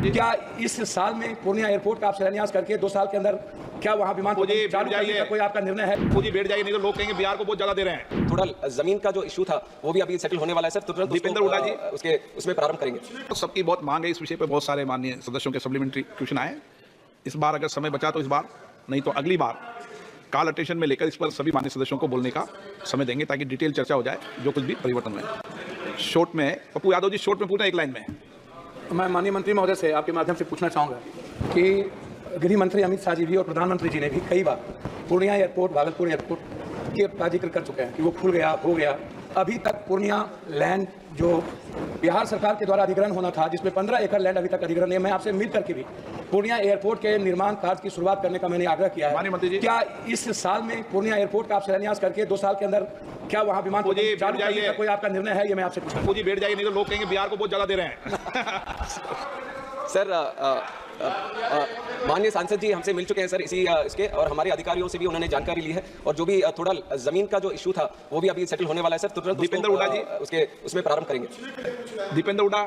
जी। क्या इस साल में पूर्णिया एयरपोर्ट का आप शिलान्यास करके 2 साल के अंदर क्या वहाँ विमान चालू करने का कोई आपका निर्णय है? फौजी बैठ जाइए, नहीं तो लोग कहेंगे बिहार को बहुत ज्यादा दे रहे हैं। थोड़ा जमीन का जो इशू था वो भी अभी सेटल होने वाला है सर, तुरंत दीपेंद्र हुड्डा जी उसके उसमें प्रारंभ करेंगे। तो सबकी बहुत मांग है इस विषय पर, बहुत सारे माननीय सदस्यों के सप्लीमेंट्री क्वेश्चन आए। इस बार अगर समय बचा तो इस बार, नहीं तो अगली बार कॉल अटेंशन में लेकर इस पर सभी माननीय सदस्यों को बोलने का समय देंगे, ताकि डिटेल चर्चा हो जाए जो कुछ भी परिवर्तन हुए। शॉर्ट में है पप्पू यादव जी, शॉर्ट में पूछना, एक लाइन में। मैं माननीय मंत्री महोदय से आपके माध्यम से पूछना चाहूँगा कि गृह मंत्री अमित शाह जी भी और प्रधानमंत्री जी ने भी कई बार पूर्णिया एयरपोर्ट, भागलपुर एयरपोर्ट का जिक्र कर चुके हैं कि वो खुल गया, हो गया। अभी तक पूर्णिया लैंड जो बिहार सरकार के द्वारा अधिग्रहण होना था, जिसमें 15 एकड़ लैंड अभी तक अधिग्रहण है। मैं आपसे मिल करके भी पूर्णिया एयरपोर्ट के निर्माण कार्य की शुरुआत करने का मैंने आग्रह किया है। माननीय मंत्री जी, क्या इस साल में पूर्णिया एयरपोर्ट का आप शिलान्यास करके 2 साल के अंदर क्या वहाँ विमान चालू करने का कोई आपका निर्णय है? ये मैं आपसे पूछना। फौजी बैठ जाइए, नहीं तो लोग कहेंगे बिहार को बहुत ज्यादा दे रहे हैं। सर माननीय सांसद जी हमसे मिल चुके हैं सर इसी इसके, और हमारे अधिकारियों से भी उन्होंने जानकारी ली है, और जो भी थोड़ा जमीन का जो इशू था वो भी अभी सेटल होने वाला है सर, तुरंत दीपेंद्र हुड्डा जी उसके उसमें प्रारंभ करेंगे। दीपेंद्र हुड्डा,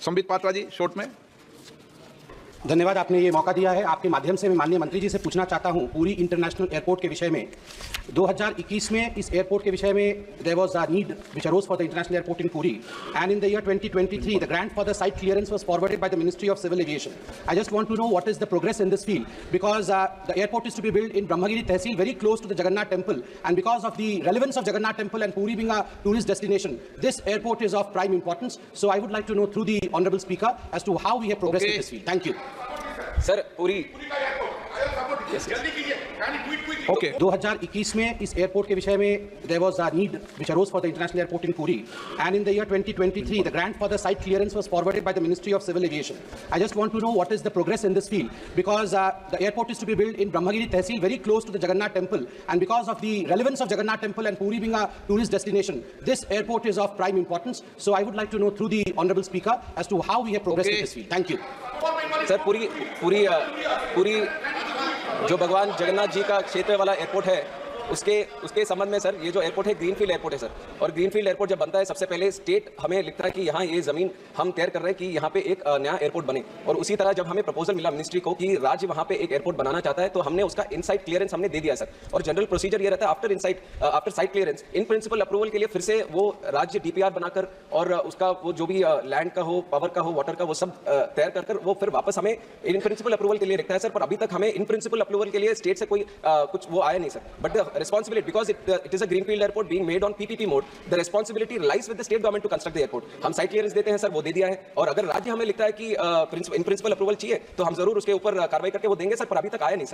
संबित पात्रा जी, शॉर्ट में। धन्यवाद, आपने ये मौका दिया है। आपके माध्यम से मैं माननीय मंत्री जी से पूछना चाहता हूं पूरी इंटरनेशनल एयरपोर्ट के विषय में। 2021 में इस एयरपोर्ट के विषय में there was a need which arose for the international airport in Puri, and in the year 2023 the grant for the site clearance was forwarded by the Ministry of Civil Aviation. I just want to know what is the progress in this field, because the airport is to be build in Brahmagiri tehsil, very close to the Jagannath temple, and because of the relevance of Jagannath temple and Puri being a tourist destination, this airport is of prime importance. So I would like to know through the honourable speaker as to how we have progressed in this field. Thank you sir. Puri 2021 में इस airport के विषय में there was a need which arose for the international airport in Puri, and in the year 2023 the grant for the site clearance was forwarded by the Ministry of Civil Aviation. I just want to know what is the progress in this field, because the airport is to be build in Brahmagiri tehsil, very close to the Jagannath temple, and because of the relevance of Jagannath temple and Puri being a tourist destination, this airport is of prime importance. So I would like to know through the honourable speaker as to how we have progressed in this field. Thank you sir. पूरी जो भगवान जगन्नाथ जी का क्षेत्र वाला airport है उसके संबंध में सर, ये जो एयरपोर्ट है ग्रीनफील्ड एयरपोर्ट है सर, और ग्रीनफील्ड एयरपोर्ट जब बनता है सबसे पहले स्टेट हमें लिखता है कि यहाँ ये जमीन हम तैयार कर रहे हैं कि यहाँ पे एक नया एयरपोर्ट बने, और उसी तरह जब हमें प्रपोजल मिला मिनिस्ट्री को कि राज्य वहाँ पे एक एयरपोर्ट बनाना चाहता है, तो हमने उसका इनसाइट क्लियरेंस हमने दे दिया सर। और जनरल प्रोसीजर ये रहता है after site clearance in principle approval के लिए फिर से वो राज्य डीपीआर बनाकर और उसका वो जो भी लैंड का हो, पावर का हो, वाटर का, वो सब तैयार कर वो फिर वापस हमें इन प्रिंसिपल अप्रूवल के लिए लिखता है सर। पर अभी तक हमें इन प्रिंसिपल अप्रूवल के लिए स्टेट से कोई कुछ वो आया नहीं sir. But the responsibility, because it is a greenfield airport being made on PPP mode, the responsibility lies with the state government to construct the airport. हम साइट क्लियरेंस देते हैं सर, वो दे दिया है, और अगर राज्य हमें लिखता है कि इन प्रिंसिपल अप्रूवल चाहिए तो हम जरूर उसके ऊपर कार्रवाई करके वो देंगे सर, पर अभी तक आया नहीं सर।